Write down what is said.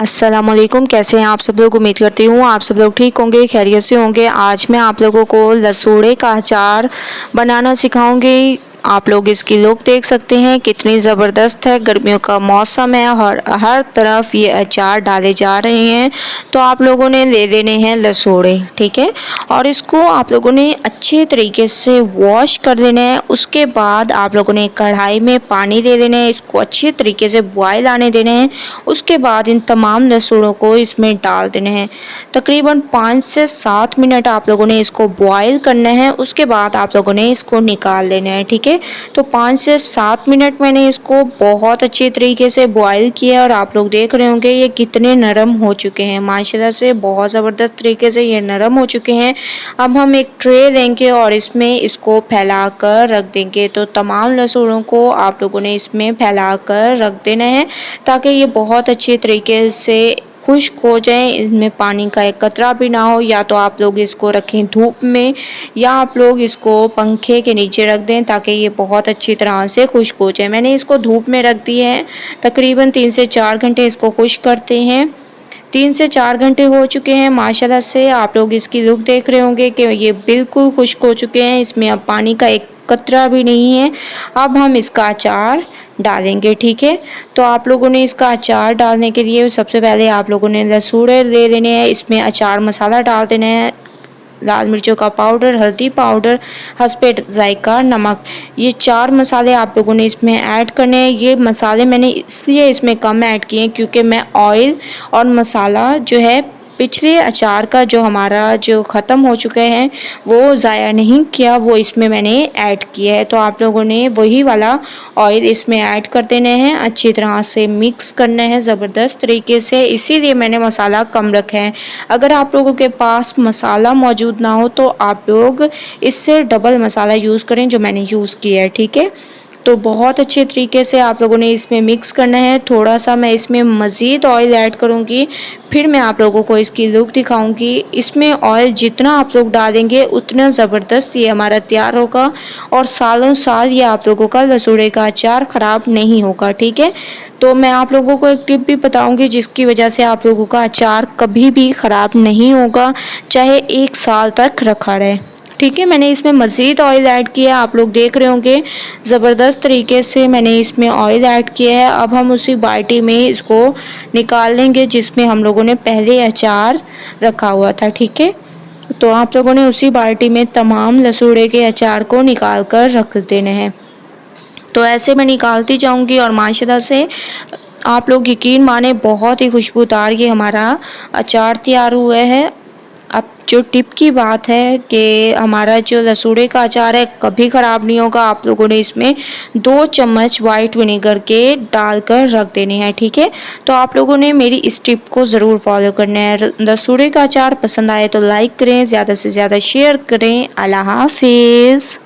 अस्सलामुअलैकुम, कैसे हैं आप सब लोग। उम्मीद करती हूँ आप सब लोग ठीक होंगे, खैरियत से होंगे। आज मैं आप लोगों को लसूड़े का अचार बनाना सिखाऊंगी। आप लोग इसकी लुक देख सकते हैं कितनी ज़बरदस्त है। गर्मियों का मौसम है और हर तरफ ये अचार डाले जा रहे हैं। तो आप लोगों ने ले लेने हैं लसूड़े, ठीक है। और इसको आप लोगों ने अच्छे तरीके से वॉश कर लेना है। उसके बाद आप लोगों ने कढ़ाई में पानी ले लेना है, इसको अच्छे तरीके से बॉयल आने देना है। उसके बाद इन तमाम लहसुनों को इसमें डाल देना है। तकरीबन 5 से 7 मिनट आप लोगों ने इसको बॉयल करना है। उसके बाद आप लोगों ने इसको निकाल लेना है, ठीक है। तो 5 से 7 मिनट मैंने इसको बहुत अच्छे तरीके से बॉयल किया और आप लोग देख रहे होंगे ये कितने नरम हो चुके हैं। माशाल्लाह से बहुत ज़बरदस्त तरीके से ये नरम हो चुके हैं। अब हम एक ट्रे लेंगे और इसमें इसको फैला कर रख देंगे। तो तमाम लहसुनों को आप लोगों ने इसमें फैला कर रख देना है ताकि ये बहुत अच्छे तरीके से खुश्क हो जाए, इनमें पानी का एक कतरा भी ना हो। या तो आप लोग इसको रखें धूप में या आप लोग इसको पंखे के नीचे रख दें ताकि ये बहुत अच्छी तरह से खुश्क हो जाए। मैंने इसको धूप में रख दी है। तकरीबन 3 से 4 घंटे इसको खुश्क करते हैं। 3 से 4 घंटे हो चुके हैं। माशाल्लाह से आप लोग इसकी लुक देख रहे होंगे कि ये बिल्कुल खुश्क हो चुके हैं। इसमें अब पानी का एक कतरा भी नहीं है। अब हम इसका अचार डालेंगे, ठीक है। तो आप लोगों ने इसका अचार डालने के लिए सबसे पहले आप लोगों ने लहसुन ले लेने हैं। इसमें अचार मसाला डाल देना है, लाल मिर्चों का पाउडर, हल्दी पाउडर, हस्बे जायका, नमक। ये 4 मसाले आप लोगों ने इसमें ऐड करने हैं। ये मसाले मैंने इसलिए इसमें कम ऐड किए हैं क्योंकि मैं ऑयल और मसाला जो है पिछले अचार का जो हमारा जो ख़त्म हो चुके हैं वो ज़ाया नहीं किया, वो इसमें मैंने ऐड किया है। तो आप लोगों ने वही वाला ऑयल इसमें ऐड कर देने हैं, अच्छी तरह से मिक्स करना है ज़बरदस्त तरीके से। इसीलिए मैंने मसाला कम रखा है। अगर आप लोगों के पास मसाला मौजूद ना हो तो आप लोग इससे डबल मसाला यूज़ करें जो मैंने यूज़ किया है, ठीक है। तो बहुत अच्छे तरीके से आप लोगों ने इसमें मिक्स करना है। थोड़ा सा मैं इसमें मज़ीद ऑयल ऐड करूँगी, फिर मैं आप लोगों को इसकी लुक दिखाऊंगी। इसमें ऑयल जितना आप लोग डालेंगे उतना ज़बरदस्त ये हमारा तैयार होगा और सालों साल ये आप लोगों का लसूड़े का अचार ख़राब नहीं होगा, ठीक है। तो मैं आप लोगों को एक टिप भी बताऊंगी जिसकी वजह से आप लोगों का अचार कभी भी ख़राब नहीं होगा, चाहे 1 साल तक रखा रहे, ठीक है। मैंने इसमें मज़ीद ऑयल ऐड किया, आप लोग देख रहे होंगे ज़बरदस्त तरीके से मैंने इसमें ऑयल ऐड किया है। अब हम उसी बाल्टी में इसको निकाल लेंगे जिसमें हम लोगों ने पहले अचार रखा हुआ था, ठीक है। तो आप लोगों ने उसी बाल्टी में तमाम लसूड़े के अचार को निकाल कर रख देने हैं। तो ऐसे मैं निकालती जाऊंगी और माशाल्लाह से आप लोग यकीन माने बहुत ही खुशबूदार ये हमारा अचार तैयार हुआ है। अब जो टिप की बात है कि हमारा जो लसूड़े का अचार है कभी ख़राब नहीं होगा। आप लोगों ने इसमें 2 चम्मच वाइट विनेगर के डालकर रख देने हैं, ठीक है। तो आप लोगों ने मेरी इस टिप को ज़रूर फॉलो करना है। लसूड़े का अचार पसंद आए तो लाइक करें, ज़्यादा से ज़्यादा शेयर करें। अल्लाह हाफिज़।